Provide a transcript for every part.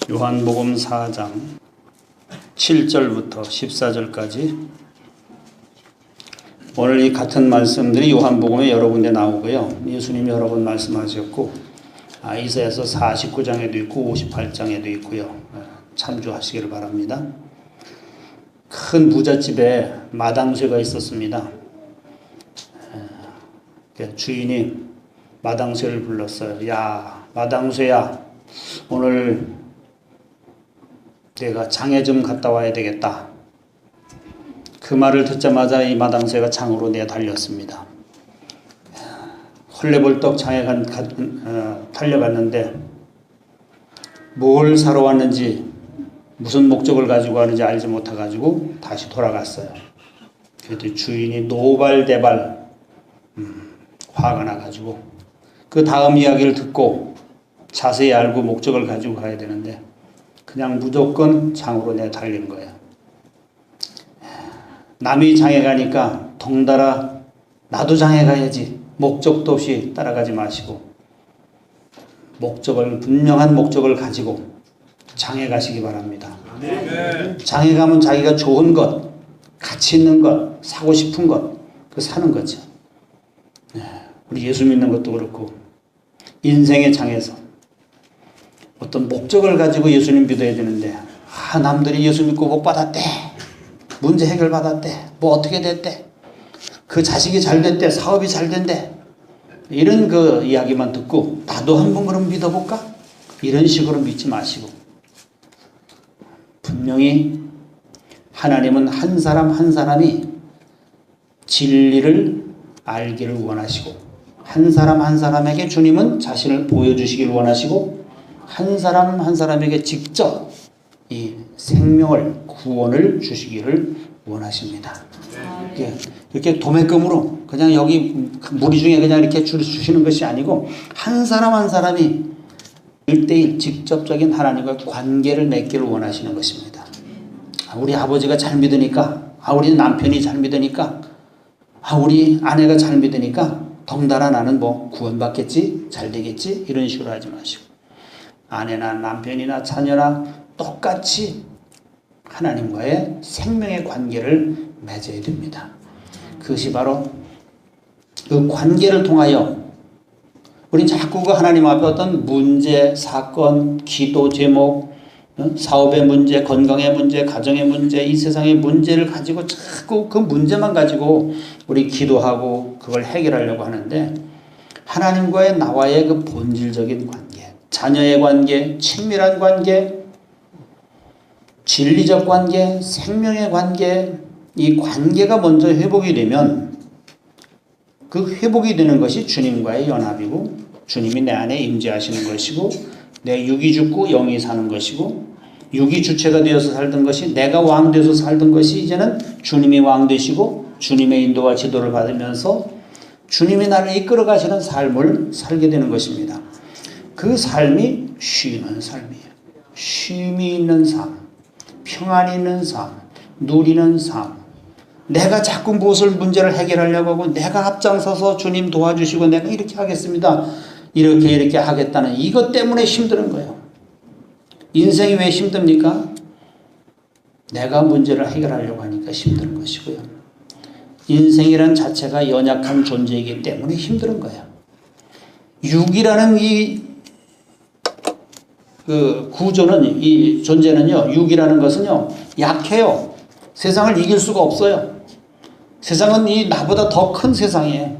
요한복음 4장 7절부터 14절까지 오늘 이 같은 말씀들이 요한복음에 여러 군데 나오고요. 예수님이 여러 번 말씀하셨고 이사야서 49장에도 있고 58장에도 있고요. 참조하시기를 바랍니다. 큰 부잣집에 마당쇠가 있었습니다. 주인이 마당쇠를 불렀어요. 야, 마당쇠야, 오늘 내가 장에 좀 갔다 와야 되겠다. 그 말을 듣자마자 이 마당쇠가 장으로 내달렸습니다. 헐레벌떡 장에 달려갔는데 뭘 사러 왔는지 무슨 목적을 가지고 왔는지 알지 못해가지고 다시 돌아갔어요. 그래도 주인이 노발대발 화가 나가지고 그 다음 이야기를 듣고 자세히 알고 목적을 가지고 가야 되는데 그냥 무조건 장으로 내달린 거예요. 남이 장에 가니까 덩달아 나도 장에 가야지. 목적도 없이 따라가지 마시고 분명한 목적을 가지고 장에 가시기 바랍니다. 장에 가면 자기가 좋은 것, 가치 있는 것, 사고 싶은 것, 그 사는 거죠. 우리 예수 믿는 것도 그렇고 인생의 장에서 어떤 목적을 가지고 예수님 믿어야 되는데 남들이 예수 믿고 복 받았대, 문제 해결 받았대, 뭐 어떻게 됐대, 그 자식이 잘 됐대, 사업이 잘 된대, 이런 그 이야기만 듣고 나도 한번 그럼 믿어볼까? 이런 식으로 믿지 마시고 분명히 하나님은 한 사람 한 사람이 진리를 알기를 원하시고 한 사람 한 사람에게 주님은 자신을 보여주시길 원하시고 한 사람 한 사람에게 직접 이 생명을, 구원을 주시기를 원하십니다. 이렇게 도매금으로 그냥 여기 무리 중에 그냥 이렇게 주시는 것이 아니고 한 사람 한 사람이 1대1 직접적인 하나님과 관계를 맺기를 원하시는 것입니다. 우리 아버지가 잘 믿으니까, 우리 남편이 잘 믿으니까, 우리 아내가 잘 믿으니까 덩달아 나는 뭐 구원받겠지, 잘 되겠지, 이런 식으로 하지 마시고 아내나 남편이나 자녀나 똑같이 하나님과의 생명의 관계를 맺어야 됩니다. 그것이 바로 그 관계를 통하여 우린 자꾸 그 하나님 앞에 어떤 문제, 사건, 기도 제목, 사업의 문제, 건강의 문제, 가정의 문제, 이 세상의 문제를 가지고 자꾸 그 문제만 가지고 우리 기도하고 그걸 해결하려고 하는데 하나님과의 나와의 그 본질적인 관계, 자녀의 관계, 친밀한 관계, 진리적 관계, 생명의 관계, 이 관계가 먼저 회복이 되면 그 회복이 되는 것이 주님과의 연합이고 주님이 내 안에 임재하시는 것이고 내 육이 죽고 영이 사는 것이고 육이 주체가 되어서 살던 것이 내가 왕 되어서 살던 것이 이제는 주님이 왕 되시고 주님의 인도와 지도를 받으면서 주님이 나를 이끌어 가시는 삶을 살게 되는 것입니다. 그 삶이 쉬는 삶이에요. 쉼이 있는 삶, 평안이 있는 삶, 누리는 삶. 내가 자꾸 무엇을 문제를 해결하려고 하고 내가 앞장서서 주님 도와주시고 내가 이렇게 하겠습니다, 이렇게 하겠다는 이것 때문에 힘든 거예요. 인생이 왜 힘듭니까? 내가 문제를 해결하려고 하니까 힘든 것이고요. 인생이란 자체가 연약한 존재이기 때문에 힘든 거예요. 육이라는 그 구조는, 이 존재는요, 육이라는 것은요, 약해요. 세상을 이길 수가 없어요. 세상은 나보다 더 큰 세상이에요.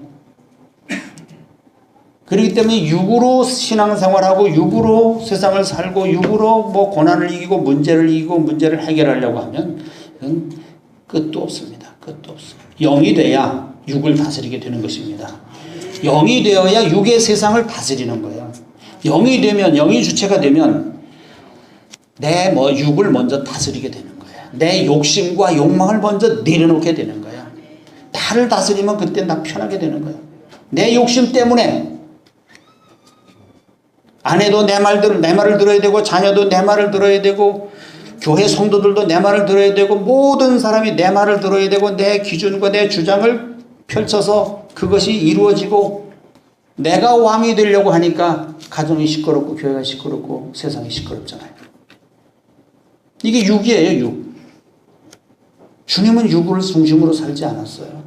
그렇기 때문에 육으로 신앙생활하고 육으로 세상을 살고 육으로 뭐 고난을 이기고 문제를 해결하려고 하면 끝도 없습니다. 끝도 없어요. 영이 돼야 육을 다스리게 되는 것입니다. 영이 되어야 육의 세상을 다스리는 거예요. 영이 되면, 영이 주체가 되면 내 육을 먼저 다스리게 되는 거예요. 내 욕심과 욕망을 먼저 내려놓게 되는 거예요. 나를 다스리면 그때 나 편하게 되는 거예요. 내 욕심 때문에 아내도 내 말을 들어야 되고 자녀도 내 말을 들어야 되고 교회 성도들도 내 말을 들어야 되고 모든 사람이 내 말을 들어야 되고 내 기준과 내 주장을 펼쳐서 그것이 이루어지고 내가 왕이 되려고 하니까 가정이 시끄럽고 교회가 시끄럽고 세상이 시끄럽잖아요. 이게 육이에요, 육. 주님은 육을 중심으로 살지 않았어요.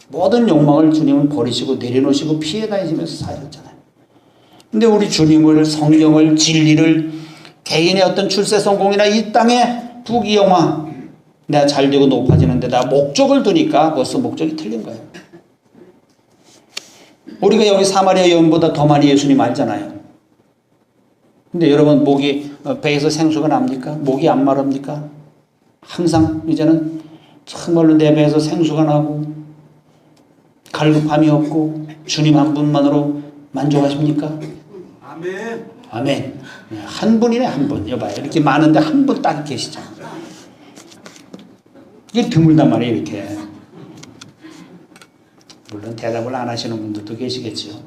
모든 욕망을 주님은 버리시고 내려놓으시고 피해 다니시면서 사셨잖아요. 근데 우리 주님을, 성경을, 진리를, 개인의 어떤 출세 성공이나 이 땅의 부귀영화, 내가 잘되고 높아지는 데다 목적을 두니까 벌써 목적이 틀린 거예요. 우리가 여기 사마리아 여인보다 더 많이 예수님 알잖아요. 근데 여러분, 배에서 생수가 납니까? 목이 안 마릅니까? 항상 이제는 정말로 내 배에서 생수가 나고 갈급함이 없고 주님 한 분만으로 만족하십니까? 아멘. 아멘. 한 분이네, 한 분. 여봐요. 이렇게 많은데 한 분 딱 계시잖아요. 이게 드물단 말이에요, 이렇게. 물론 대답을 안 하시는 분들도 계시겠죠.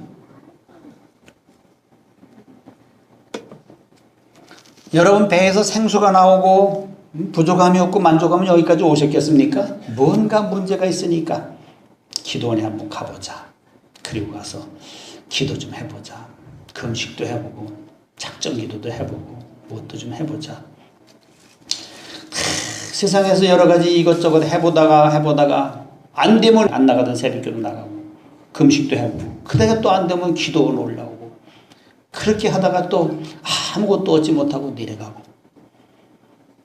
여러분, 배에서 생수가 나오고 부족함이 없고 만족하면 여기까지 오셨겠습니까? 뭔가 문제가 있으니까 기도원에 한번 가보자. 그리고 가서 기도 좀 해보자. 금식도 해보고 작정기도도 해보고 무엇도 좀 해보자. 세상에서 여러 가지 이것저것 해보다가 안 되면 안 나가던 새벽기도 나가고 금식도 해보고 그다가 또 안 되면 기도원 올라오고 그렇게 하다가 또 아무것도 얻지 못하고 내려가고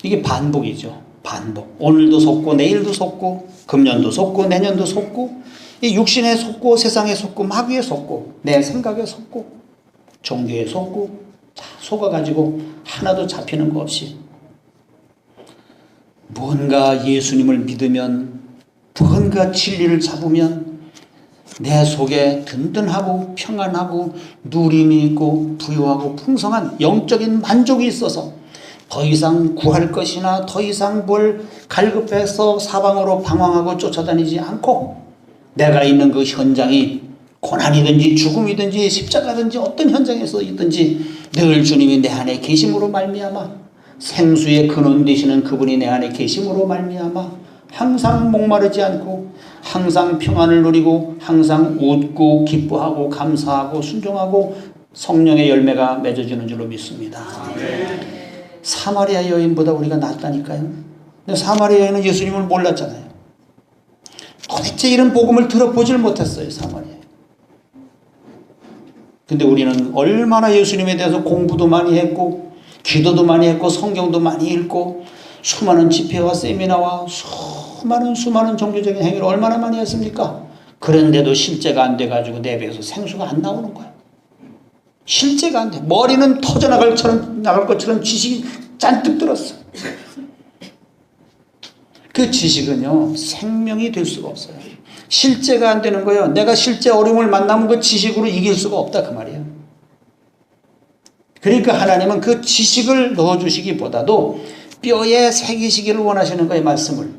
이게 반복이죠. 반복. 오늘도 속고 내일도 속고 금년도 속고 내년도 속고 이 육신에 속고 세상에 속고 마귀에 속고 내 생각에 속고 종교에 속고 다 속아가지고 하나도 잡히는 거 없이 뭔가 예수님을 믿으면 뭔가 진리를 잡으면 내 속에 든든하고 평안하고 누림이 있고 부유하고 풍성한 영적인 만족이 있어서 더 이상 구할 것이나 더 이상 뭘 갈급해서 사방으로 방황하고 쫓아다니지 않고 내가 있는 그 현장이 고난이든지 죽음이든지 십자가든지 어떤 현장에서 있든지 늘 주님이 내 안에 계심으로 말미암아 생수의 근원 되시는 그분이 내 안에 계심으로 말미암아 항상 목마르지 않고 항상 평안을 누리고 항상 웃고 기뻐하고 감사하고 순종하고 성령의 열매가 맺어지는 줄로 믿습니다. 사마리아 여인보다 우리가 낫다니까요. 근데 사마리아 여인은 예수님을 몰랐잖아요. 도대체 이런 복음을 들어보질 못했어요. 사마리아. 근데 우리는 얼마나 예수님에 대해서 공부도 많이 했고 기도도 많이 했고 성경도 많이 읽고 수많은 집회와 세미나와 수많은 종교적인 행위를 얼마나 많이 했습니까? 그런데도 실제가 안 돼가지고 내 배에서 생수가 안 나오는 거예요. 실제가 안 돼. 머리는 터져나갈 것처럼 지식이 잔뜩 들었어. 그 지식은요 생명이 될 수가 없어요. 실제가 안 되는 거예요. 내가 실제 어려움을 만나면 그 지식으로 이길 수가 없다 그 말이에요. 그러니까 하나님은 그 지식을 넣어주시기보다도 뼈에 새기시기를 원하시는 거예요. 말씀을.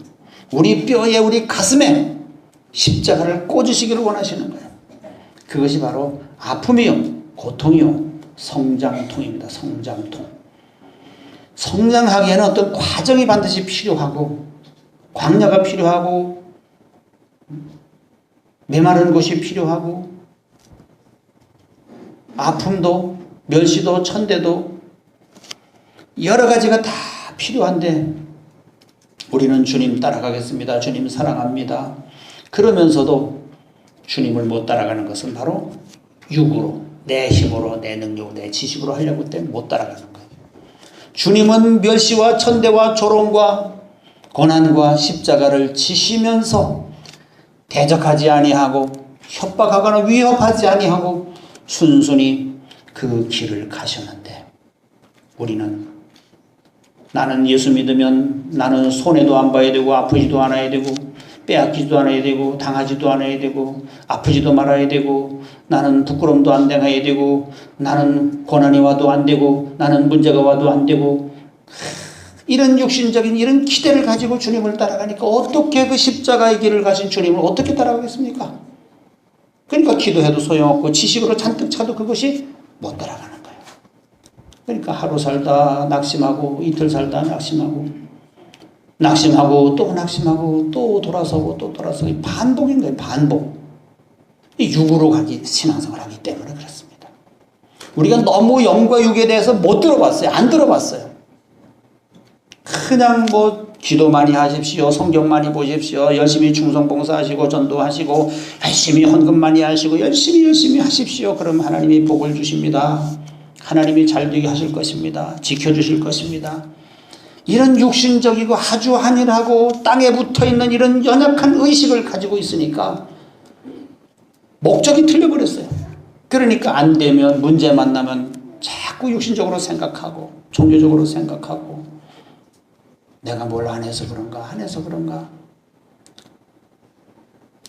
우리 뼈에 우리 가슴에 십자가를 꽂으시기를 원하시는 거예요. 그것이 바로 아픔이요 고통이요 성장통입니다. 성장통. 성장하기에는 어떤 과정이 반드시 필요하고 광야가 필요하고 메마른 곳이 필요하고 아픔도 멸시도 천대도 여러 가지가 다 필요한데 우리는 주님 따라가겠습니다. 주님 사랑합니다. 그러면서도 주님을 못 따라가는 것은 바로 육으로 내 힘으로 내 능력으로 내 지식으로 하려고 때문에 못 따라가는 거예요. 주님은 멸시와 천대와 조롱과 고난과 십자가를 지시면서 대적하지 아니하고 협박하거나 위협하지 아니하고 순순히 그 길을 가셨는데 우리는 나는 예수 믿으면 나는 손해도 안 봐야 되고 아프지도 않아야 되고 빼앗기지도 않아야 되고 당하지도 않아야 되고 아프지도 말아야 되고 나는 부끄럼도 안 당해야 되고 나는 고난이 와도 안 되고 나는 문제가 와도 안 되고 이런 육신적인 이런 기대를 가지고 주님을 따라가니까 어떻게 그 십자가의 길을 가신 주님을 어떻게 따라가겠습니까? 그러니까 기도해도 소용없고 지식으로 잔뜩 차도 그것이 못 따라가는 거예요. 그러니까 하루 살다 낙심하고 이틀 살다 낙심하고 또 낙심하고 또 돌아서고 또 돌아서고 반복인 거예요. 반복. 이 육으로 가기 신앙생활을 하기 때문에 그렇습니다. 우리가 너무 영과 육에 대해서 못 들어봤어요. 안 들어봤어요. 그냥 뭐 기도 많이 하십시오. 성경 많이 보십시오. 열심히 충성봉사하시고 전도하시고 열심히 헌금 많이 하시고 열심히 하십시오. 그럼 하나님이 복을 주십니다. 하나님이 잘 되게 하실 것입니다. 지켜주실 것입니다. 이런 육신적이고 아주 한일하고 땅에 붙어있는 이런 연약한 의식을 가지고 있으니까 목적이 틀려버렸어요. 그러니까 안 되면 문제 만나면 자꾸 육신적으로 생각하고 종교적으로 생각하고 내가 뭘 안 해서 그런가.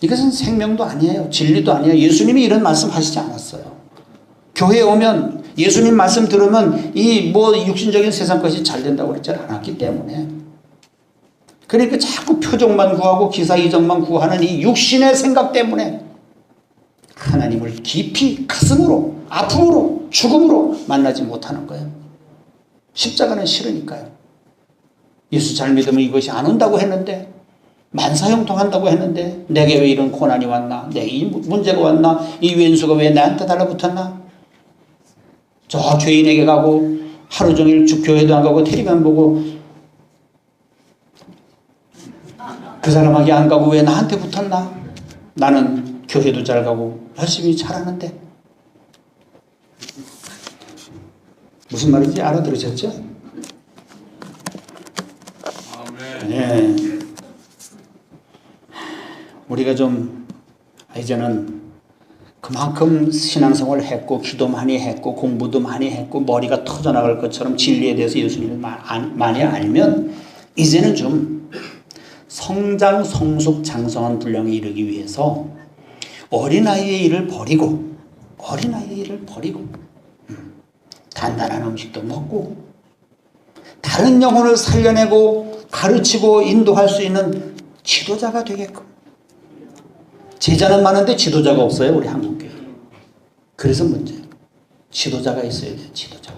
이것은 생명도 아니에요. 진리도 아니에요. 예수님이 이런 말씀 하시지 않았어요. 교회에 오면 예수님 말씀 들으면 이 뭐 육신적인 세상 것이 잘 된다고 그러지 않았기 때문에 그러니까 자꾸 표적만 구하고 기사이적만 구하는 이 육신의 생각 때문에 하나님을 깊이 가슴으로 아픔으로 죽음으로 만나지 못하는 거예요. 십자가는 싫으니까요. 예수 잘 믿으면 이것이 안 온다고 했는데 만사형통한다고 했는데 내게 왜 이런 고난이 왔나? 내게 이 문제가 왔나? 이 왼수가 왜 나한테 달라붙었나? 저 죄인에게 가고 하루 종일 교회도 안 가고 텔레비만 보고 그 사람에게 안 가고 왜 나한테 붙었나? 나는 교회도 잘 가고 열심히 잘하는데 무슨 말인지 알아들으셨죠? 네. 우리가 좀 이제는 그만큼 신앙생활을 했고 기도 많이 했고 공부도 많이 했고 머리가 터져나갈 것처럼 진리에 대해서 예수님을 많이 알면 이제는 좀 성장 성숙 장성한 분량에 이르기 위해서 어린아이의 일을 버리고 단단한 음식도 먹고 다른 영혼을 살려내고 가르치고 인도할 수 있는 지도자가 되게끔. 제자는 많은데 지도자가 없어요. 우리 한국교회. 그래서 문제예요. 지도자가 있어야 돼요. 지도자가.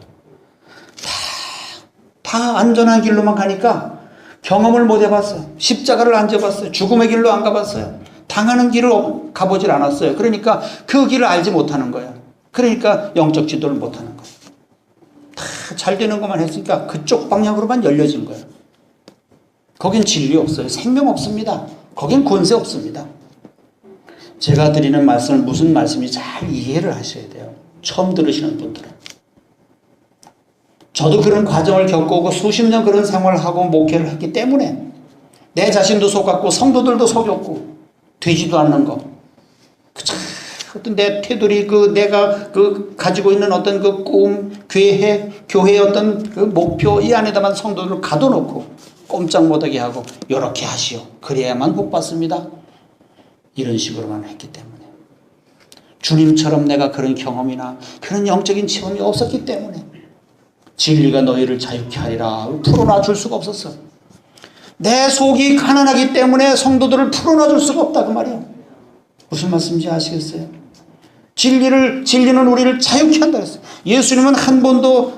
다 안전한 길로만 가니까 경험을 못 해봤어요. 십자가를 안 져봤어요. 죽음의 길로 안 가봤어요. 당하는 길을 가보질 않았어요. 그러니까 그 길을 알지 못하는 거예요. 그러니까 영적 지도를 못하는 거예요. 다 잘 되는 것만 했으니까 그쪽 방향으로만 열려진 거예요. 거긴 진리 없어요. 생명 없습니다. 거긴 권세 없습니다. 제가 드리는 말씀은 무슨 말씀인지 잘 이해를 하셔야 돼요. 처음 들으시는 분들은. 저도 그런 과정을 겪어오고 수십 년 그런 생활을 하고 목회를 했기 때문에 내 자신도 속았고 성도들도 속였고 되지도 않는 거. 어떤 내 테두리 내가 가지고 있는 어떤 그 꿈, 계획, 교회의 어떤 그 목표 이 안에다만 성도들을 가둬놓고 꼼짝 못하게 하고 이렇게 하시오. 그래야만 복 받습니다. 이런 식으로만 했기 때문에 주님처럼 내가 그런 경험이나 그런 영적인 체험이 없었기 때문에 진리가 너희를 자유케 하리라 풀어놔 줄 수가 없었어. 내 속이 가난하기 때문에 성도들을 풀어놔 줄 수가 없다 그 말이에요. 무슨 말씀인지 아시겠어요? 진리는 우리를 자유케 한다 그랬어요. 예수님은 한 번도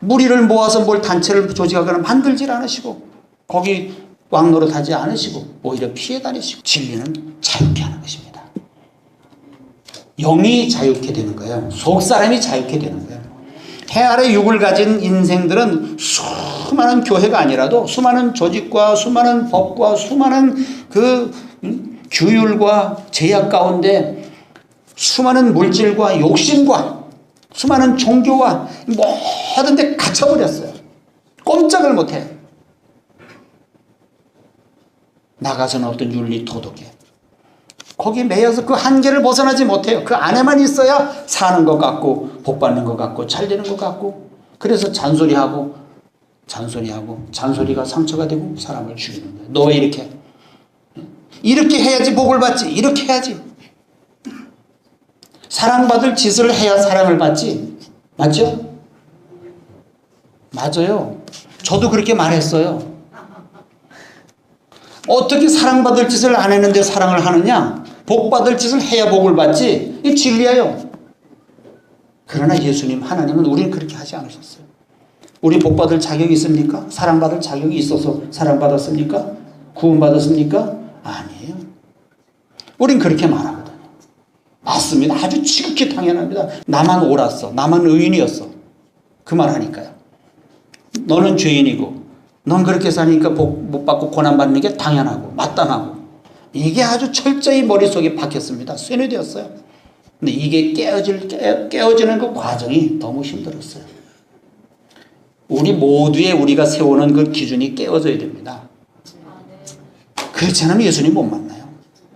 무리를 모아서 뭘 단체를 조직하거나 만들질 않으시고 거기 왕노릇 하지 않으시고 오히려 피해 다니시고 진리는 자유케 하는 것입니다. 영이 자유케 되는 거예요. 속사람이 자유케 되는 거예요. 해 아래 육을 가진 인생들은 수많은 교회가 아니라도 수많은 조직과 수많은 법과 수많은 그 규율과 제약 가운데 수많은 물질과 욕심과 수많은 종교와 모든 데 갇혀버렸어요. 꼼짝을 못해. 나가서는 어떤 윤리 도덕에 거기에 매여서 그 한계를 벗어나지 못해요. 그 안에만 있어야 사는 것 같고 복 받는 것 같고 잘 되는 것 같고 그래서 잔소리가 상처가 되고 사람을 죽이는 거예요. 너 왜 이렇게 해야지 복을 받지. 이렇게 해야지. 사랑받을 짓을 해야 사랑을 받지. 맞죠? 맞아요. 저도 그렇게 말했어요. 어떻게 사랑받을 짓을 안 했는데 사랑을 하느냐? 복받을 짓을 해야 복을 받지. 이게 진리예요. 그러나 예수님 하나님은 우리는 그렇게 하지 않으셨어요. 우리 복받을 자격이 있습니까? 사랑받을 자격이 있어서 사랑받았습니까? 구원받았습니까? 아니에요. 우린 그렇게 말하거든요. 맞습니다. 아주 지극히 당연합니다. 나만 옳았어. 나만 의인이었어. 그 말 하니까요. 너는 죄인이고 넌 그렇게 사니까 복 못 받고 고난받는 게 당연하고 마땅하고, 이게 아주 철저히 머릿속에 박혔습니다. 쇠뇌되었어요. 근데 이게 깨어지는 그 과정이 너무 힘들었어요. 우리가 세우는 그 기준이 깨어져야 됩니다. 그렇지 않으면 예수님 못 만나요.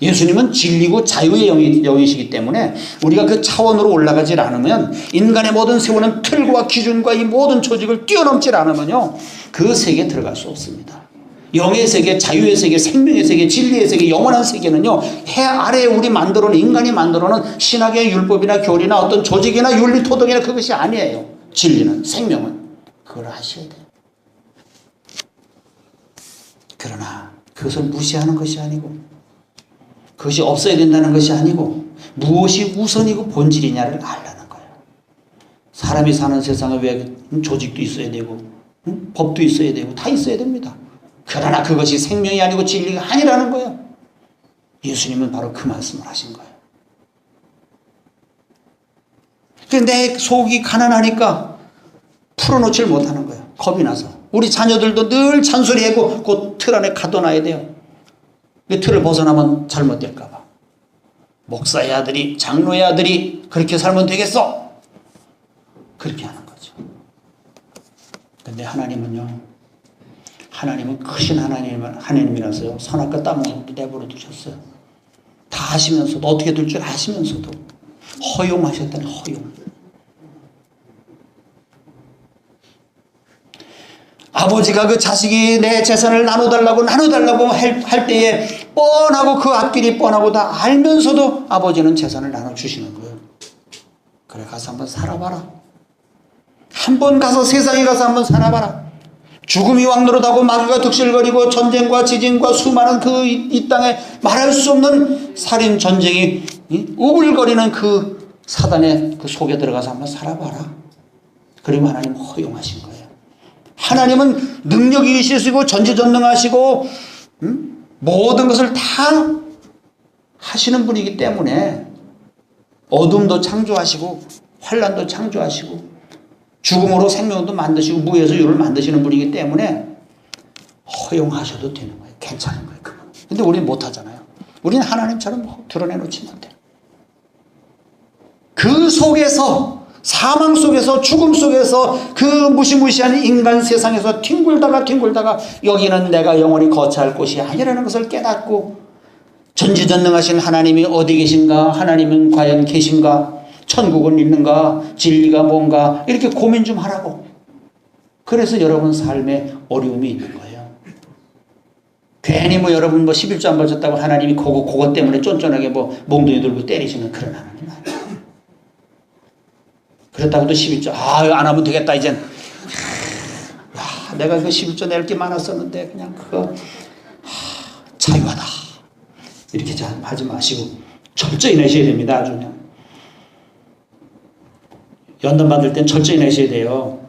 예수님은 진리고 자유의 영이시기 때문에 우리가 그 차원으로 올라가질 않으면, 인간의 모든 세우는 틀과 기준과 이 모든 조직을 뛰어넘질 않으면요, 그 세계에 들어갈 수 없습니다. 영의 세계, 자유의 세계, 생명의 세계, 진리의 세계, 영원한 세계는요, 해 아래에 우리 만들어놓은, 인간이 만들어놓은 신학의 율법이나 교리나 어떤 조직이나 윤리 토덕이나 그것이 아니에요. 진리는, 생명은. 그걸 아셔야 돼요. 그러나 그것을 무시하는 것이 아니고, 그것이 없어야 된다는 것이 아니고, 무엇이 우선이고 본질이냐를 알라는 거예요. 사람이 사는 세상에 왜 조직도 있어야 되고, 법도 있어야 되고, 다 있어야 됩니다. 그러나 그것이 생명이 아니고 진리가 아니라는 거예요. 예수님은 바로 그 말씀을 하신 거예요. 내 속이 가난하니까 풀어놓질 못하는 거예요. 겁이 나서. 우리 자녀들도 늘 잔소리하고 그 틀 안에 가둬놔야 돼요. 그 틀을 벗어나면 잘못될까 봐. 목사의 아들이, 장로의 아들이 그렇게 살면 되겠어? 그렇게 하는 거죠. 근데 하나님은요, 하나님은 크신 하나님이라서요, 선악과 따먹는 내버려 두셨어요. 다 하시면서도, 어떻게 될 줄 아시면서도 허용하셨다는, 허용. 아버지가 그 자식이 내 재산을 나눠달라고 할 때에 뻔하고, 그 앞길이 뻔하고 다 알면서도 아버지는 재산을 나눠주시는 거예요. 그래, 가서 한번 살아봐라. 한번 가서, 세상에 가서 한번 살아봐라. 죽음이 왕노릇하고 마귀가 득실거리고 전쟁과 지진과 수많은 이 땅에 말할 수 없는 살인 전쟁이 우글거리는 그 사단의 그 속에 들어가서 한번 살아봐라. 그리고 하나님 허용하신 거예요. 하나님은 능력이 있으시고 전지전능하시고 모든 것을 다 하시는 분이기 때문에 어둠도 창조하시고 환란도 창조하시고 죽음으로 생명도 만드시고 무에서 유를 만드시는 분이기 때문에 허용하셔도 되는 거예요. 괜찮은 거예요. 근데 우리는 못하잖아요. 우리는 하나님처럼 드러내놓지 못해요. 그 속에서, 사망 속에서, 죽음 속에서, 그 무시무시한 인간 세상에서 뒹굴다가 여기는 내가 영원히 거처할 곳이 아니라는 것을 깨닫고, 전지전능하신 하나님이 어디 계신가, 하나님은 과연 계신가, 천국은 있는가, 진리가 뭔가, 이렇게 고민 좀 하라고. 그래서 여러분 삶에 어려움이 있는 거예요. 괜히 여러분 11조 안 바쳤다고 하나님이 그것 때문에 쫀쫀하게 몽둥이 들고 때리시는 그런 하나님 아니에요. 그렇다고도 11조 안 하면 되겠다 이젠. 내가 그 11조 낼 게 많았었는데 그냥 그거 자유하다 이렇게 하지 마시고 철저히 내셔야 됩니다. 아주 그냥 연단 받을 땐 철저히 내셔야 돼요.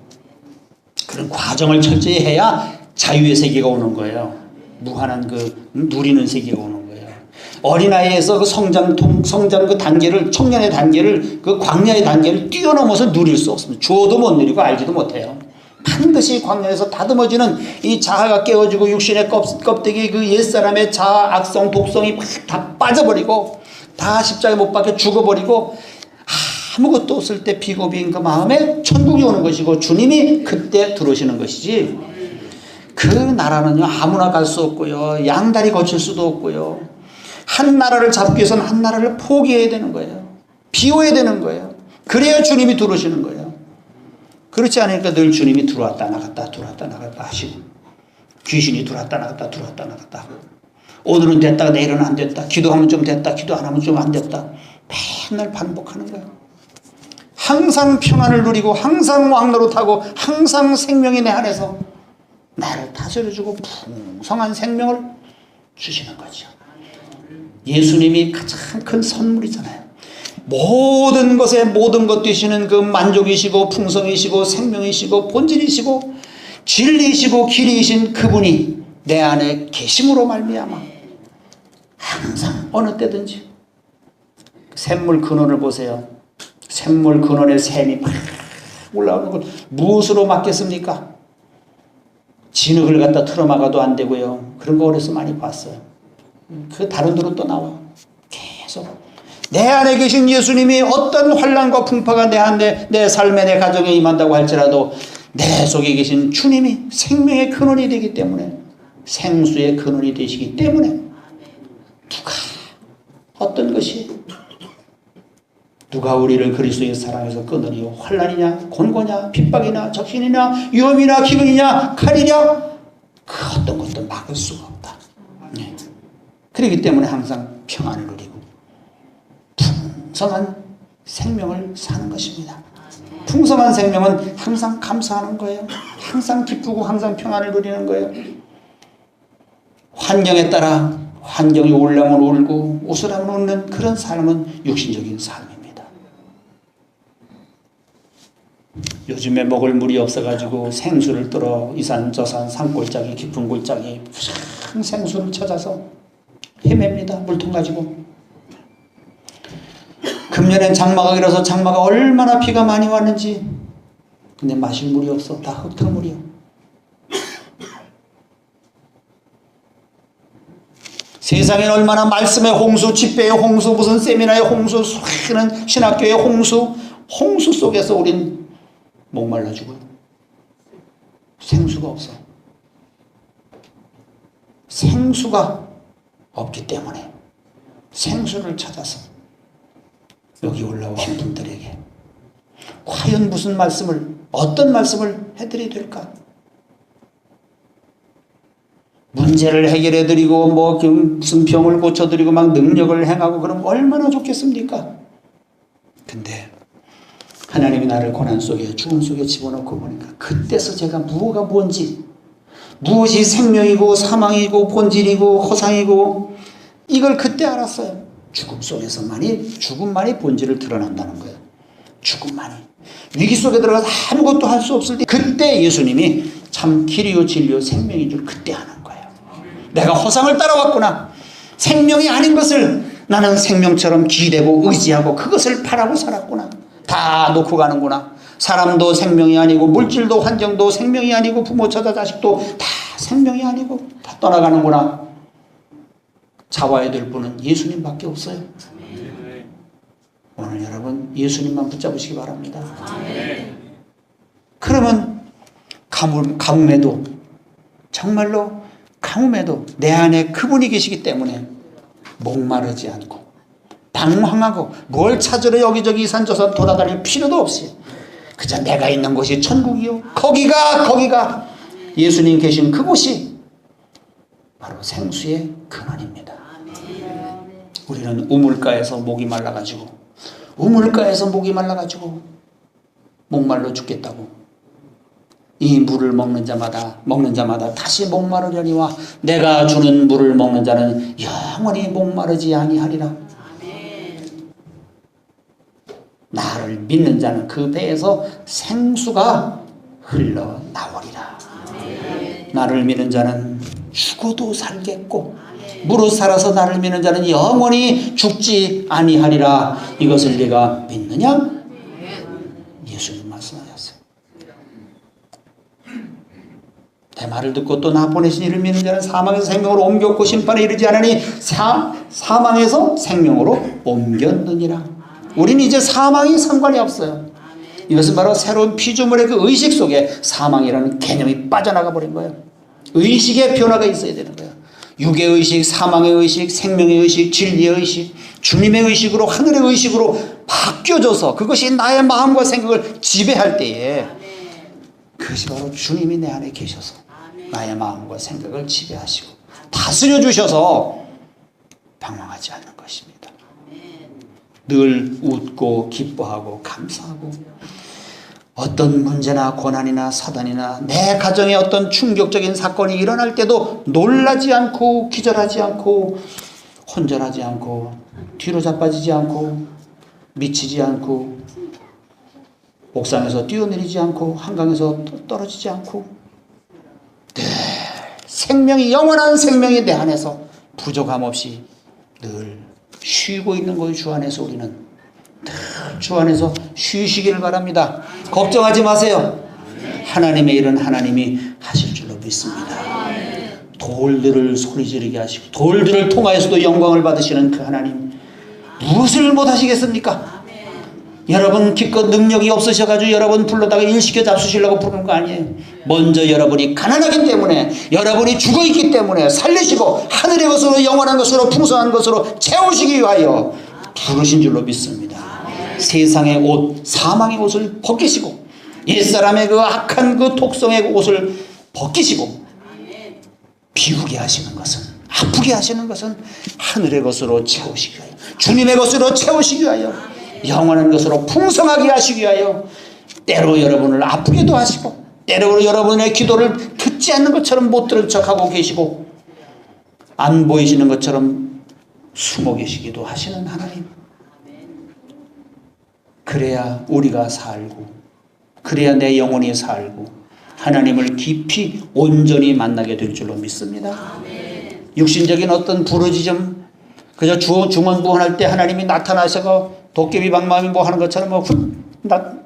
그런 과정을 철저히 해야 자유의 세계가 오는 거예요. 무한한 그 누리는 세계가 오는 거예요. 어린아이에서 그 성장 그 단계를, 청년의 단계를, 그 광야의 단계를 뛰어넘어서 누릴 수 없습니다. 주어도 못 누리고 알지도 못해요. 반드시 광야에서 다듬어지는 이 자아가 깨어지고 육신의 껍데기, 그 옛사람의 자아, 악성, 독성이 다 빠져버리고 다 십자가에 못 박혀 죽어버리고 아무것도 없을 때 비고비인 그 마음에 천국이 오는 것이고 주님이 그때 들어오시는 것이지, 그 나라는요 아무나 갈 수 없고요, 양다리 거칠 수도 없고요, 한 나라를 잡기 위해서는 한 나라를 포기해야 되는 거예요. 비워야 되는 거예요. 그래야 주님이 들어오시는 거예요. 그렇지 않으니까 늘 주님이 들어왔다 나갔다 들어왔다 나갔다 하시고, 귀신이 들어왔다 나갔다 들어왔다 나갔다 하고, 오늘은 됐다가 내일은 안 됐다, 기도하면 좀 됐다 기도 안 하면 좀 안 됐다, 맨날 반복하는 거예요. 항상 평안을 누리고 항상 왕노릇하고 항상 생명이 내 안에서 나를 다스려주고 풍성한 생명을 주시는 거죠. 예수님이 가장 큰 선물이잖아요. 모든 것에 모든 것 되시는 그 만족이시고 풍성이시고 생명이시고 본질이시고 진리이시고 길이이신 그분이 내 안에 계심으로 말미암아 항상 어느 때든지 샘물 근원을 보세요. 샘물 근원의 샘이 막 올라오는 걸 무엇으로 막겠습니까? 진흙을 갖다 틀어막아도 안 되고요. 그런 거 어려서 많이 봤어요. 그 다른 데로 또 나와. 계속 내 안에 계신 예수님이 어떤 환난과 풍파가 내 삶에 내 가정에 임한다고 할지라도 내 속에 계신 주님이 생명의 근원이 되기 때문에, 생수의 근원이 되시기 때문에 누가 어떤 것이 누가 우리를 그리스도의 사랑에서 끊으리요? 환난이냐 곤고냐 핍박이냐 적신이냐 위험이냐 기근이냐 칼이냐, 그 어떤 것도 막을 수가 없다. 네. 그렇기 때문에 항상 평안을 누리고 풍성한 생명을 사는 것입니다. 풍성한 생명은 항상 감사하는 거예요. 항상 기쁘고 항상 평안을 누리는 거예요. 환경에 따라 환경이 올라면 울고 웃으라면 웃는 그런 삶은 육신적인 삶입니다. 요즘에 먹을 물이 없어가지고 생수를 떨어 이산 저산 산골짜기 깊은 골짜기 푸른 생수를 찾아서 헤맵니다. 물통 가지고. 금년엔 장마가 길어서 장마가 얼마나 비가 많이 왔는지, 근데 마실 물이 없어. 다 흙탕물이야. 세상엔 얼마나 말씀의 홍수, 집회의 홍수, 무슨 세미나의 홍수, 수많은 신학교의 홍수, 홍수 속에서 우린 목말라 죽어요. 생수가 없어. 생수가 없기 때문에 생수를 찾아서 여기 올라오신 분들에게 과연 무슨 말씀을, 어떤 말씀을 해드려야 될까? 문제를 해결해드리고 무슨 병을 고쳐드리고 막 능력을 행하고 그러면 얼마나 좋겠습니까? 근데 하나님이 나를 고난 속에 죽음 속에 집어넣고 보니까 그때서 제가 무엇가 뭔지, 무엇이 생명이고 사망이고 본질이고 허상이고, 이걸 그때 알았어요. 죽음만이 본질을 드러난다는 거예요. 죽음만이. 위기 속에 들어가서 아무것도 할 수 없을 때 그때 예수님이 참 길이요 진리요 생명인 줄 그때 아는 거예요. 내가 허상을 따라왔구나. 생명이 아닌 것을 나는 생명처럼 기대고 의지하고 그것을 바라고 살았구나. 다 놓고 가는구나. 사람도 생명이 아니고 물질도 환경도 생명이 아니고 부모 처자 자식도 다 생명이 아니고 다 떠나가는구나. 잡아야 될 분은 예수님밖에 없어요. 오늘 여러분 예수님만 붙잡으시기 바랍니다. 그러면 가뭄에도, 정말로 가뭄에도 내 안에 그분이 계시기 때문에 목마르지 않고 방황하고 뭘 찾으러 여기저기 이산저산 돌아다닐 필요도 없이 그저 내가 있는 곳이 천국이요, 거기가 예수님 계신 그곳이 바로 생수의 근원입니다. 우리는 우물가에서 목이 말라가지고 목말라 죽겠다고 이 물을 먹는 자마다 다시 목마르려니와 내가 주는 물을 먹는 자는 영원히 목마르지 아니하리라. 나를 믿는 자는 그 배에서 생수가 흘러나오리라. 나를 믿는 자는 죽어도 살겠고 무릇 살아서 나를 믿는 자는 영원히 죽지 아니하리라. 이것을 네가 믿느냐? 예수님 말씀하셨어요. 내 말을 듣고 또 나 보내신 이를 믿는 자는 사망에서 생명으로 옮겼고 심판에 이르지 않으니 사망에서 생명으로 옮겼느니라. 우리는 이제 사망이 상관이 없어요. 이것은 바로 새로운 피조물의 그 의식 속에 사망이라는 개념이 빠져나가 버린 거예요. 의식의 변화가 있어야 되는 거예요. 육의 의식, 사망의 의식, 생명의 의식, 진리의 의식, 주님의 의식으로, 하늘의 의식으로 바뀌어져서 그것이 나의 마음과 생각을 지배할 때에 그것이 바로 주님이 내 안에 계셔서 나의 마음과 생각을 지배하시고 다스려 주셔서 방황하지 않는 것입니다. 늘 웃고 기뻐하고 감사하고 어떤 문제나 고난이나 사단이나 내 가정에 어떤 충격적인 사건이 일어날 때도 놀라지 않고 기절하지 않고 혼절하지 않고 뒤로 자빠지지 않고 미치지 않고 옥상에서 뛰어내리지 않고 한강에서 떨어지지 않고 늘 생명이, 영원한 생명이 내 안에서 부족함 없이 늘 쉬고 있는 거예요. 주 안에서 우리는 늘 주 안에서 쉬시기를 바랍니다. 걱정하지 마세요. 하나님의 일은 하나님이 하실 줄로 믿습니다. 돌들을 소리 지르게 하시고 돌들을 통하여서도 영광을 받으시는 그 하나님, 무엇을 못하시겠습니까? 여러분 기껏 능력이 없으셔가지고 여러분 불러다가 일시켜 잡수시려고 부르는 거 아니에요. 먼저 여러분이 가난하기 때문에, 여러분이 죽어있기 때문에 살리시고 하늘의 것으로 영원한 것으로 풍성한 것으로 채우시기 위하여 부르신 줄로 믿습니다. 세상의 옷, 사망의 옷을 벗기시고 옛사람의 그 악한 그 독성의 옷을 벗기시고 비우게 하시는 것은, 아프게 하시는 것은 하늘의 것으로 채우시기 위하여, 주님의 것으로 채우시기 위하여, 영원한 것으로 풍성하게 하시기 위하여 때로 여러분을 아프게도 하시고 때로 여러분의 기도를 듣지 않는 것처럼 못 들은 척하고 계시고 안 보이시는 것처럼 숨어 계시기도 하시는 하나님. 그래야 우리가 살고, 그래야 내 영혼이 살고 하나님을 깊이 온전히 만나게 될 줄로 믿습니다. 육신적인 어떤 부르짖음, 그저 중언부언할 때 하나님이 나타나셔서 도깨비 방망이 뭐 하는 것처럼 뭐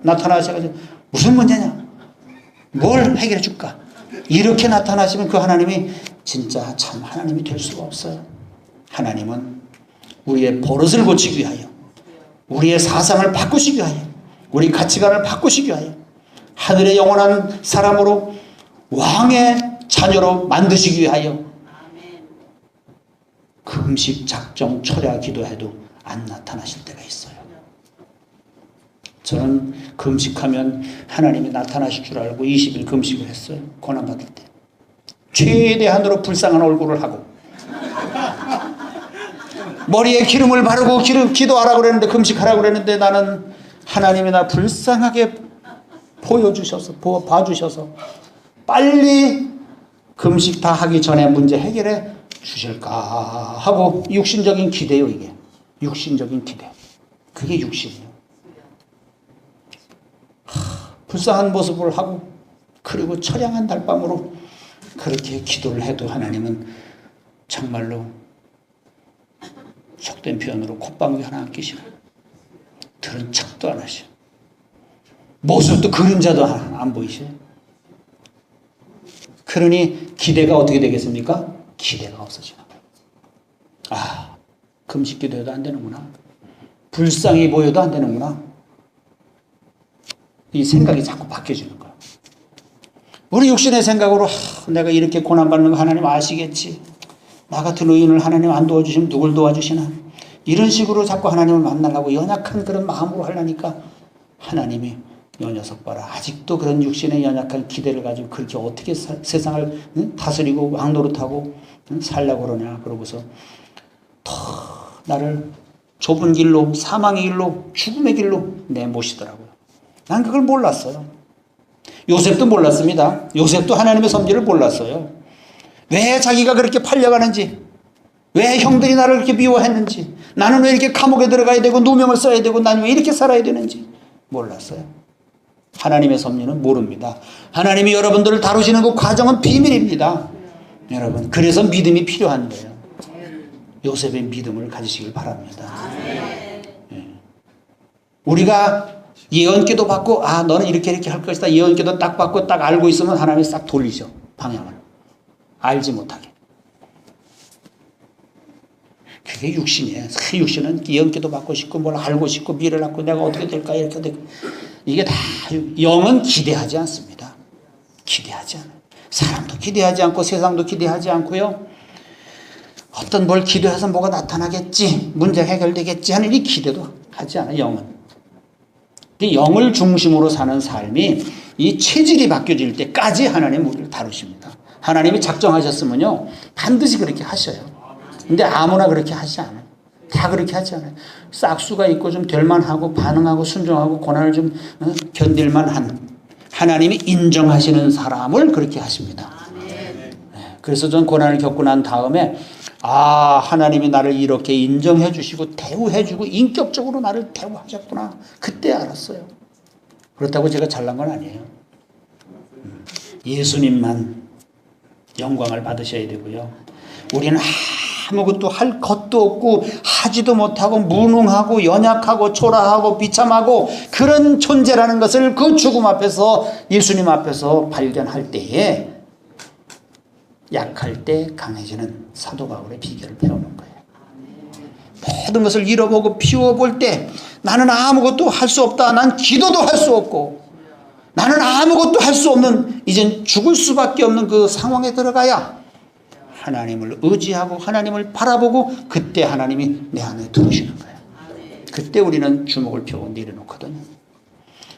나타나셔가지고 무슨 문제냐, 뭘 해결해 줄까, 이렇게 나타나시면 그 하나님이 진짜 참 하나님이 될 수가 없어요. 하나님은 우리의 버릇을 고치기 위하여, 우리의 사상을 바꾸시기 위하여, 우리 가치관을 바꾸시기 위하여 하늘의 영원한 사람으로 왕의 자녀로 만드시기 위하여 금식 작정 철야 기도해도 안 나타나실 때가 있어요. 저는 금식하면 하나님이 나타나실 줄 알고 20일 금식을 했어요. 고난받을 때 최대한으로 불쌍한 얼굴을 하고 머리에 기름을 바르고 기도하라고 그랬는데, 금식하라고 그랬는데 나는 하나님이 나 불쌍하게 보여주셔서, 봐주셔서 빨리 금식 다 하기 전에 문제 해결해 주실까 하고, 육신적인 기대요. 이게 육신적인 기대, 그게 육신이에요. 불쌍한 모습을 하고 그리고 처량한 달밤으로 그렇게 기도를 해도 하나님은 정말로 속된 표현으로 콧방귀 하나 안 끼시고 들은 척도 안 하시고 모습도 그림자도 안 보이셔요. 그러니 기대가 어떻게 되겠습니까? 기대가 없어지는 거예요. 아, 금식 기도해도 안 되는구나, 불쌍히 보여도 안 되는구나, 이 생각이 자꾸 바뀌어지는 거예요. 우리 육신의 생각으로 내가 이렇게 고난받는 거 하나님 아시겠지, 나 같은 의인을 하나님 안 도와주시면 누굴 도와주시나, 이런 식으로 자꾸 하나님을 만나려고 연약한 그런 마음으로 하려니까 하나님이 요 녀석 봐라, 아직도 그런 육신의 연약한 기대를 가지고 그렇게 어떻게 세상을 다스리고 왕노릇하고 살려고 그러냐, 그러고서 더 나를 좁은 길로, 사망의 길로, 죽음의 길로 내모시더라고요. 난 그걸 몰랐어요. 요셉도 몰랐습니다. 요셉도 하나님의 섭리를 몰랐어요. 왜 자기가 그렇게 팔려가는지, 왜 형들이 나를 그렇게 미워했는지, 나는 왜 이렇게 감옥에 들어가야 되고 누명을 써야 되고 나는 왜 이렇게 살아야 되는지 몰랐어요. 하나님의 섭리는 모릅니다. 하나님이 여러분들을 다루시는 그 과정은 비밀입니다. 여러분, 그래서 믿음이 필요한 거예요. 요셉의 믿음을 가지시길 바랍니다. 우리가 예언기도 받고, 아, 너는 이렇게 할 것이다, 예언기도 딱 받고 딱 알고 있으면 하나님이 싹 돌리죠. 방향을 알지 못하게. 그게 육신이에요. 육신은 예언기도 받고 싶고 뭘 알고 싶고 미래를 갖고 내가 어떻게 될까 이렇게 되고, 이게 다. 영은 기대하지 않습니다. 기대하지 않아요. 사람도 기대하지 않고 세상도 기대하지 않고요, 어떤 뭘 기도해서 뭐가 나타나겠지, 문제 해결되겠지 하는 이 기대도 하지 않아요. 영은. 영을 중심으로 사는 삶이 이 체질이 바뀌어질 때까지 하나님 우리를 다루십니다. 하나님이 작정하셨으면요 반드시 그렇게 하셔요. 근데 아무나 그렇게 하지 않아요. 다 그렇게 하지 않아요. 싹수가 있고 좀 될만하고 반응하고 순종하고 고난을 좀 견딜만한, 하나님이 인정하시는 사람을 그렇게 하십니다. 그래서 전 고난을 겪고 난 다음에, 아, 하나님이 나를 이렇게 인정해 주시고 대우해 주고 인격적으로 나를 대우하셨구나, 그때 알았어요. 그렇다고 제가 잘난 건 아니에요. 예수님만 영광을 받으셔야 되고요, 우리는 아무것도 할 것도 없고 하지도 못하고 무능하고 연약하고 초라하고 비참하고 그런 존재라는 것을 그 죽음 앞에서, 예수님 앞에서 발견할 때에 약할 때 강해지는 사도 바울의 비결을 배우는 거예요. 모든 것을 잃어보고 비워볼 때 나는 아무것도 할 수 없다. 난 기도도 할 수 없고 나는 아무것도 할 수 없는 이젠 죽을 수밖에 없는 그 상황에 들어가야 하나님을 의지하고 하나님을 바라보고 그때 하나님이 내 안에 들어오시는 거예요. 그때 우리는 주먹을 펴고 내려놓거든요.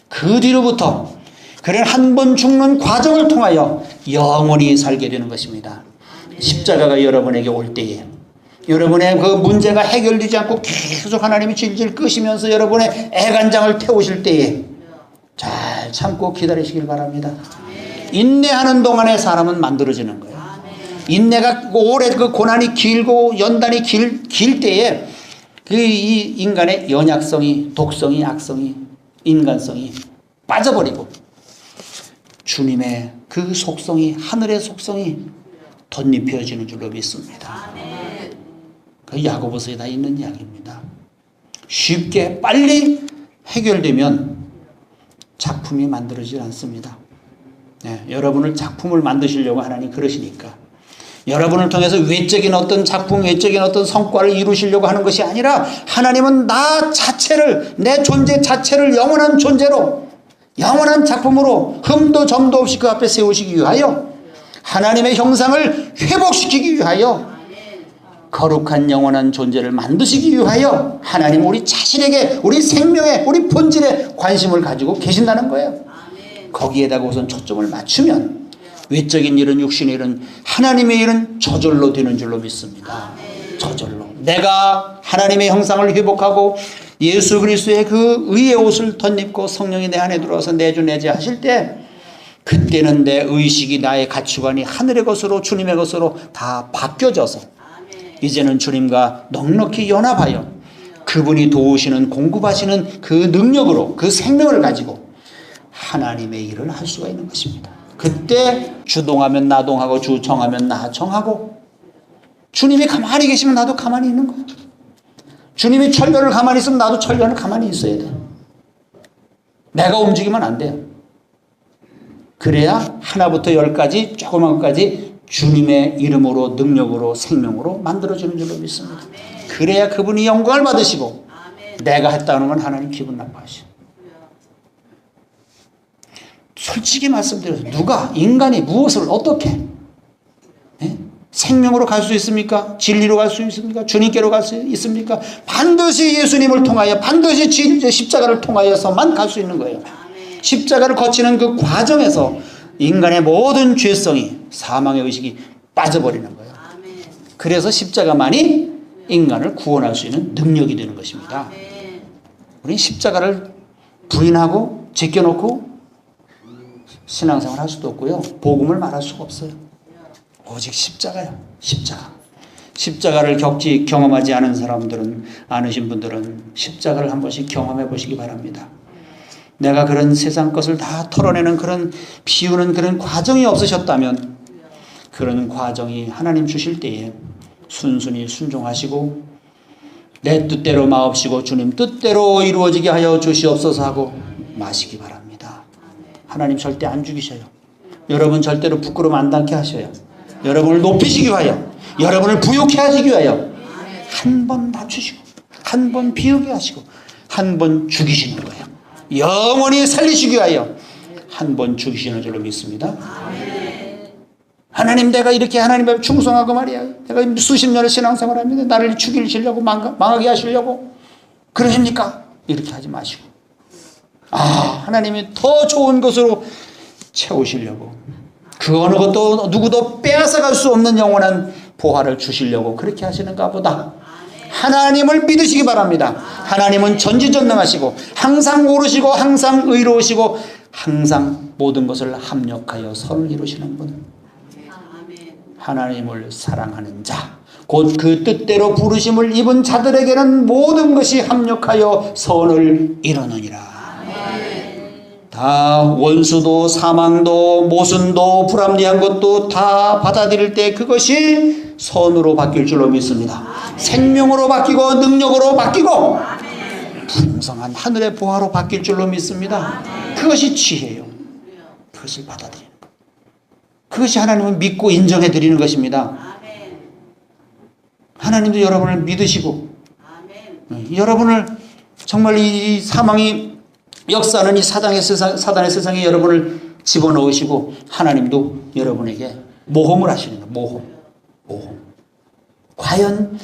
그 뒤로부터 그는 한 번 죽는 과정을 통하여 영원히 살게 되는 것입니다. 십자가가 여러분에게 올 때에 여러분의 그 문제가 해결되지 않고 계속 하나님이 질질 끄시면서 여러분의 애간장을 태우실 때에 잘 참고 기다리시길 바랍니다. 인내하는 동안에 사람은 만들어지는 거예요. 인내가 오래 그 고난이 길고 연단이 길 때에 그 이 인간의 연약성이, 독성이, 악성이, 인간성이 빠져버리고 주님의 그 속성이, 하늘의 속성이 덧입혀지는 줄로 믿습니다. 그 야고보서에 다 있는 이야기입니다. 쉽게 빨리 해결되면 작품이 만들어지지 않습니다. 네, 여러분을 작품을 만드시려고 하나님 그러시니까 여러분을 통해서 외적인 어떤 작품, 외적인 어떤 성과를 이루시려고 하는 것이 아니라 하나님은 나 자체를, 내 존재 자체를 영원한 존재로, 영원한 작품으로 흠도 점도 없이 그 앞에 세우시기 위하여 하나님의 형상을 회복시키기 위하여 거룩한 영원한 존재를 만드시기 위하여 하나님은 우리 자신에게, 우리 생명에, 우리 본질에 관심을 가지고 계신다는 거예요. 거기에다가 우선 초점을 맞추면 외적인 일은, 육신의 일은, 하나님의 일은 저절로 되는 줄로 믿습니다. 저절로 내가 하나님의 형상을 회복하고 예수 그리스도의 그 의의 옷을 덧입고 성령이 내 안에 들어와서 내주내제 하실 때 그때는 내 의식이, 나의 가치관이 하늘의 것으로, 주님의 것으로 다 바뀌어져서 이제는 주님과 넉넉히 연합하여 그분이 도우시는, 공급하시는 그 능력으로, 그 생명을 가지고 하나님의 일을 할 수가 있는 것입니다. 그때 주동하면 나동하고 주청하면 나청하고 주님이 가만히 계시면 나도 가만히 있는 거예요. 주님이 천년을 가만히 있으면 나도 천년을 가만히 있어야 돼요. 내가 움직이면 안 돼요. 그래야 하나부터 열까지 조그만 것까지 주님의 이름으로, 능력으로, 생명으로 만들어지는 줄로 믿습니다. 그래야 그분이 영광을 받으시고 내가 했다는 건 하나님 기분 나빠하시고. 솔직히 말씀드려서 누가, 인간이 무엇을 어떻게 생명으로 갈 수 있습니까? 진리로 갈 수 있습니까? 주님께로 갈 수 있습니까? 반드시 예수님을 통하여, 반드시 십자가를 통하여서만 갈 수 있는 거예요. 십자가를 거치는 그 과정에서 인간의 모든 죄성이, 사망의 의식이 빠져버리는 거예요. 그래서 십자가만이 인간을 구원할 수 있는 능력이 되는 것입니다. 우리는 십자가를 부인하고 제껴놓고 신앙생활 할 수도 없고요. 복음을 말할 수가 없어요. 오직 십자가요. 십자가. 십자가를 경험하지 않은 사람들은, 않으신 분들은 십자가를 한 번씩 경험해 보시기 바랍니다. 내가 그런 세상 것을 다 털어내는 그런 비우는 그런 과정이 없으셨다면 그런 과정이 하나님 주실 때에 순순히 순종하시고 내 뜻대로 마옵시고 주님 뜻대로 이루어지게 하여 주시옵소서 하고 마시기 바랍니다. 하나님 절대 안 죽이셔요. 여러분 절대로 부끄러움 안 닿게 하셔요. 여러분을 높이시기 위하여, 여러분을 부욕해 하시기 위하여 한 번 낮추시고 한 번 비우게 하시고 한 번 죽이시는 거예요. 영원히 살리시기 위하여 한 번 죽이시는 줄로 믿습니다. 하나님, 내가 이렇게 하나님 앞에 충성하고 말이야, 내가 수십 년을 신앙생활합니다. 나를 죽이시려고 망하게 하시려고 그러십니까? 이렇게 하지 마시고 하나님이 더 좋은 것으로 채우시려고, 그 어느 것도 누구도 빼앗아갈 수 없는 영원한 보화를 주시려고 그렇게 하시는가 보다 하나님을 믿으시기 바랍니다. 하나님은 전지전능하시고 항상 오르시고 항상 의로우시고 항상 모든 것을 합력하여 선을 이루시는 분, 하나님을 사랑하는 자, 곧 그 뜻대로 부르심을 입은 자들에게는 모든 것이 합력하여 선을 이루느니라. 다 원수도 사망도 모순도 불합리한 것도 다 받아들일 때 그것이 선으로 바뀔 줄로 믿습니다. 생명으로 바뀌고 능력으로 바뀌고 풍성한 하늘의 보화로 바뀔 줄로 믿습니다. 그것이 지혜예요. 그것을 받아들이는 것. 그것이 하나님을 믿고 인정해 드리는 것입니다. 하나님도 여러분을 믿으시고 여러분을 정말 이 사망이 역사하는 이 사단의 세상에 여러분을 집어넣으시고 하나님도 여러분에게 모험을 하시는 거예요. 모험. 과연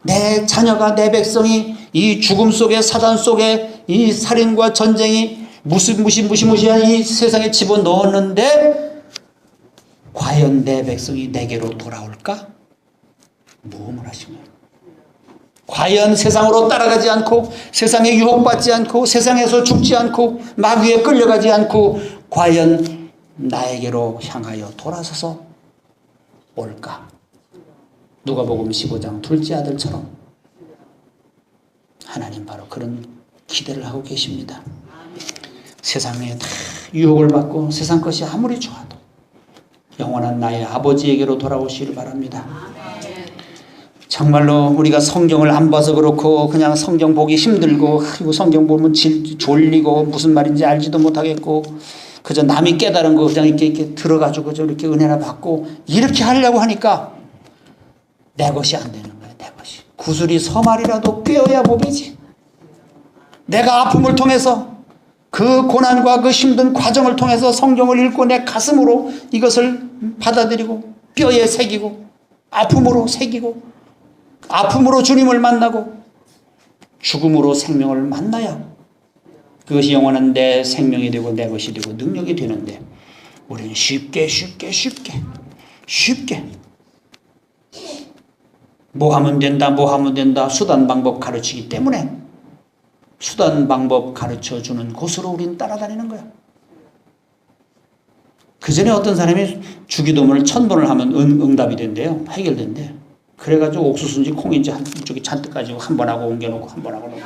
내 자녀가, 내 백성이 이 죽음 속에, 사단 속에 이 살인과 전쟁이 무시무시한 이 세상에 집어넣었는데 과연 내 백성이 내게로 돌아올까? 모험을 하신 거예요. 과연 세상으로 따라가지 않고 세상에 유혹받지 않고 세상에서 죽지 않고 마귀에 끌려가지 않고 과연 나에게로 향하여 돌아서서 올까? 누가복음 15장 둘째 아들처럼 하나님 바로 그런 기대를 하고 계십니다. 세상에 다 유혹을 받고 세상 것이 아무리 좋아도 영원한 나의 아버지에게로 돌아오시길 바랍니다. 정말로 우리가 성경을 안 봐서 그렇고 그냥 성경 보기 힘들고 그리고 성경 보면 졸리고 무슨 말인지 알지도 못하겠고 그저 남이 깨달은 거 그냥 이렇게 들어가지고 그저 이렇게 은혜나 받고 이렇게 하려고 하니까 내 것이 안 되는 거예요. 내 것이. 구슬이 서말이라도 꿰어야 보이지. 내가 아픔을 통해서 그 고난과 그 힘든 과정을 통해서 성경을 읽고 내 가슴으로 이것을 받아들이고 뼈에 새기고 아픔으로 새기고 아픔으로 주님을 만나고 죽음으로 생명을 만나야 그것이 영원한 내 생명이 되고 내 것이 되고 능력이 되는데 우리는 쉽게 뭐 하면 된다 수단 방법 가르치기 때문에 수단 방법 가르쳐주는 곳으로 우리는 따라다니는 거야. 그 전에 어떤 사람이 주기도문을 1000번을 하면 응답이 된대요. 해결된대. 그래가지고 옥수수인지 콩인지 한쪽에 잔뜩 가지고 한 번 하고 옮겨놓고 한 번 하고 놓고.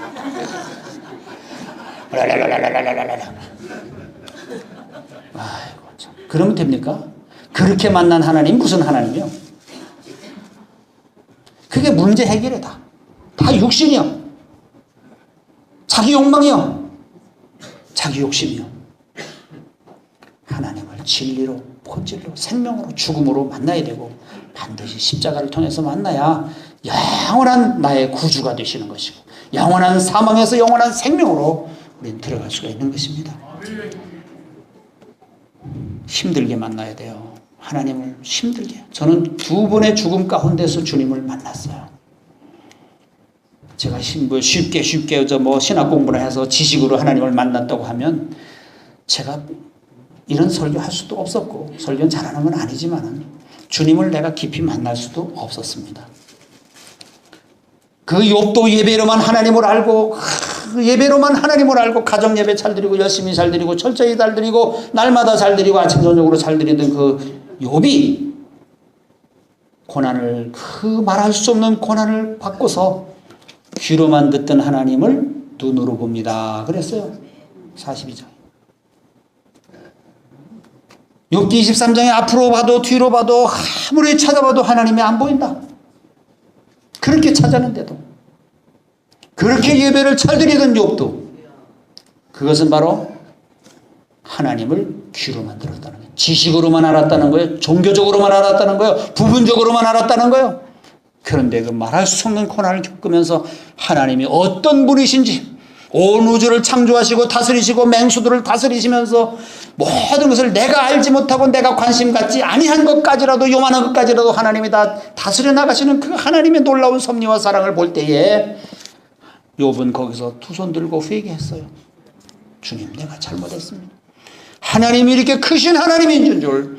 아이고 참. 그러면 됩니까? 그렇게 만난 하나님 무슨 하나님이요? 그게 문제 해결이야 다. 다 육신이요. 자기 욕망이요. 자기 욕심이요. 하나님을 진리로 본질로 생명으로 죽음으로 만나야 되고 반드시 십자가를 통해서 만나야 영원한 나의 구주가 되시는 것이고 영원한 사망에서 영원한 생명으로 우리는 들어갈 수가 있는 것입니다. 힘들게 만나야 돼요. 하나님을 힘들게. 저는 2번의 죽음 가운데서 주님을 만났어요. 제가 쉽게 신학 공부를 해서 지식으로 하나님을 만났다고 하면 제가 이런 설교할 수도 없었고 설교는 잘하는 건 아니지만 주님을 내가 깊이 만날 수도 없었습니다. 그 욥도 예배로만 하나님을 알고 가정 예배 잘 드리고 열심히 잘 드리고 철저히 잘 드리고 날마다 잘 드리고 아침 저녁으로 잘 드리던 그 욥이 고난을 그 말할 수 없는 고난을 받고서 귀로만 듣던 하나님을 눈으로 봅니다. 그랬어요. 42장. 욥기 23장에 앞으로 봐도 뒤로 봐도 아무리 찾아봐도 하나님이 안 보인다. 그렇게 찾았는데도 그렇게 예배를 잘 드리던 욥도 그것은 바로 하나님을 귀로만 들었다는 거예요. 지식으로만 알았다는 거예요. 종교적으로만 알았다는 거예요. 부분적으로만 알았다는 거예요. 그런데 그 말할 수 없는 고난을 겪으면서 하나님이 어떤 분이신지 온 우주를 창조하시고 다스리시고 맹수들을 다스리시면서 모든 것을 내가 알지 못하고 내가 관심 갖지 아니한 것까지라도 요만한 것까지라도 하나님이 다 다스려 나가시는 그 하나님의 놀라운 섭리와 사랑을 볼 때에 욥은 거기서 두 손 들고 회개했어요. 주님, 내가 잘못했습니다. 하나님이 이렇게 크신 하나님인 줄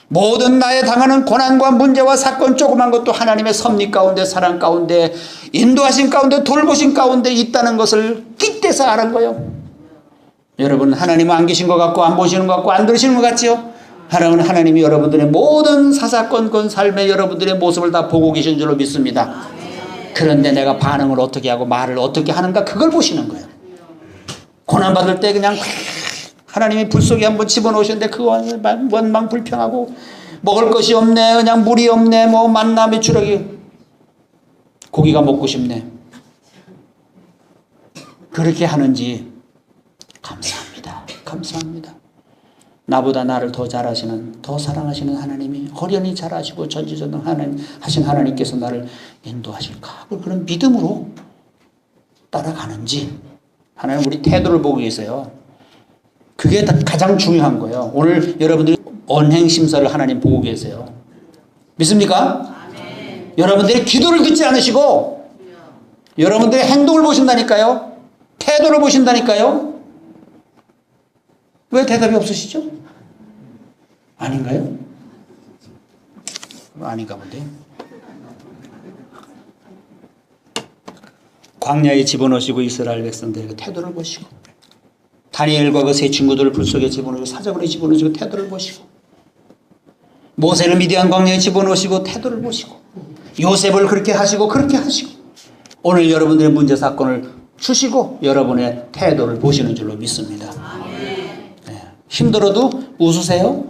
모든 나의 당하는 고난과 문제와 사건 조그만 것도 하나님의 섭리 가운데 사랑 가운데 인도하신 가운데 돌보신 가운데 있다는 것을 깃대서 알은 거예요. 여러분 하나님은 안 계신 것 같고 안 보시는 것 같고 안 들으시는 것 같지요? 하나님이 여러분들의 모든 사사건건 삶의 여러분들의 모습을 다 보고 계신 줄로 믿습니다. 그런데 내가 반응을 어떻게 하고 말을 어떻게 하는가 그걸 보시는 거예요. 고난받을 때 그냥 하나님이 불 속에 한번 집어넣으셨는데 그건 원망 불평하고 먹을 것이 없네 그냥 물이 없네 뭐 만나 메추라기 고기가 먹고 싶네 그렇게 하는지 감사합니다. 나보다 나를 더 잘하시는, 더 사랑하시는 하나님이 어련히 잘하시고 전지전능 하신 하나님께서 나를 인도하실까? 그런 믿음으로 따라가는지 하나님 우리 태도를 보고 계세요. 그게 가장 중요한 거예요. 오늘 여러분들이 언행심사를 하나님 보고 계세요. 믿습니까? 아멘. 여러분들이 기도를 듣지 않으시고 여러분들의 행동을 보신다니까요. 태도를 보신다니까요. 왜 대답이 없으시죠? 아닌가요? 아닌가 본데. 광야에 집어넣으시고 이스라엘 백성들의 그 태도를 보시고 다니엘과 그 세 친구들을 불 속에 집어넣으시고 사자굴에 집어넣으시고 태도를 보시고 모세를 미디안 광야에 집어넣으시고 태도를 보시고 요셉을 그렇게 하시고 오늘 여러분들의 문제 사건을 주시고 여러분의 태도를 보시는 줄로 믿습니다. 네. 힘들어도 웃으세요.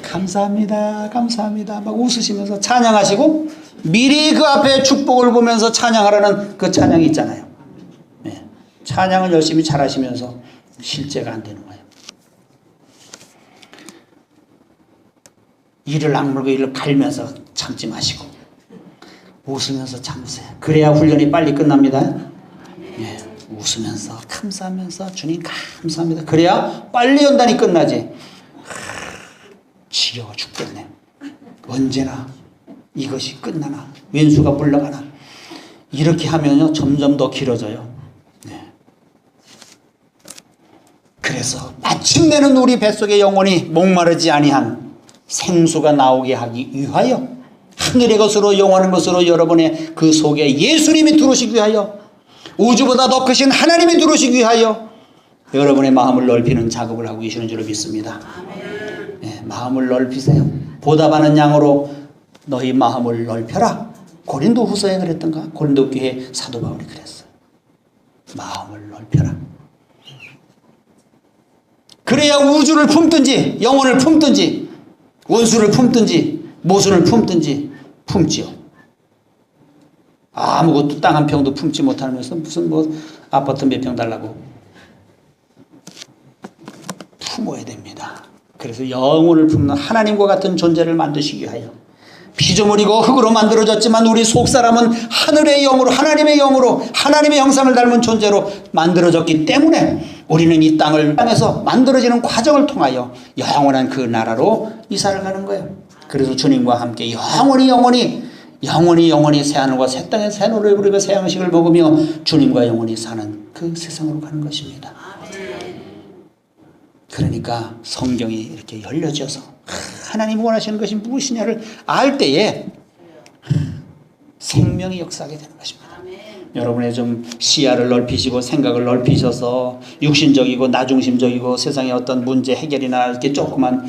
감사합니다. 감사합니다. 막 웃으시면서 찬양하시고 미리 그 앞에 축복을 보면서 찬양하라는 그 찬양이 있잖아요. 네. 찬양을 열심히 잘하시면서 실제가 안 되는 거예요. 이를 악물고 이를 갈면서 참지 마시고 웃으면서 참으세요. 그래야 훈련이 빨리 끝납니다. 예, 웃으면서 감사하면서 주님 감사합니다. 그래야 빨리 연단이 끝나지. 지겨워 죽겠네. 언제나 이것이 끝나나 왼수가 물러가나 이렇게 하면요 점점 더 길어져요. 네. 그래서 마침내는 우리 뱃속에 영혼이 목마르지 아니한 생수가 나오게 하기 위하여 하늘의 것으로 영원한 것으로 여러분의 그 속에 예수님이 들어오시기 위하여 우주보다 더 크신 하나님이 들어오시기 위하여 여러분의 마음을 넓히는 작업을 하고 계시는 줄로 믿습니다. 네, 마음을 넓히세요. 보답하는 양으로 너희 마음을 넓혀라. 고린도 후서에 그랬던가? 고린도 교회 사도 바울이 그랬어요. 마음을 넓혀라. 그래야 우주를 품든지 영혼을 품든지 원수를 품든지 모순을 품든지 품지요. 아무것도 땅 한 평도 품지 못하면서 무슨 뭐 아파트 몇 평 달라고 품어야 됩니다. 그래서 영혼을 품는 하나님과 같은 존재를 만드시기 위하여 피조물이고 흙으로 만들어졌지만 우리 속사람은 하늘의 영으로 하나님의 영으로 하나님의 형상을 닮은 존재로 만들어졌기 때문에 우리는 이 땅에서 만들어지는 과정을 통하여 영원한 그 나라로 이사를 가는 거예요. 그래서 주님과 함께 영원히 새하늘과 새 땅에 새 노래를 부르며 새 양식을 먹으며 주님과 영원히 사는 그 세상으로 가는 것입니다. 그러니까 성경이 이렇게 열려져서 하나님 원하시는 것이 무엇이냐를 알 때에 생명이 역사하게 되는 것입니다. 여러분의 좀 시야를 넓히시고 생각을 넓히셔서 육신적이고 나중심적이고 세상의 어떤 문제 해결이나 이렇게 조그만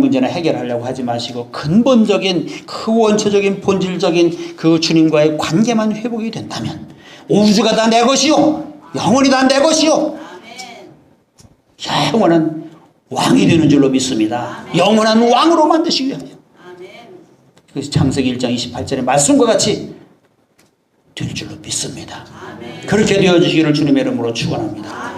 문제나 해결하려고 하지 마시고 근본적인 그 원초적인 본질적인 그 주님과의 관계만 회복이 된다면 우주가 다 내 것이요 영원히 다 내 것이요 영원한 왕이 되는 줄로 믿습니다. 영원한 왕으로 만드시기 위하여. 그래서 창세기 1장 28절의 말씀과 같이 될 줄로 믿습니다. 그렇게 되어주시기를 주님의 이름으로 축원합니다.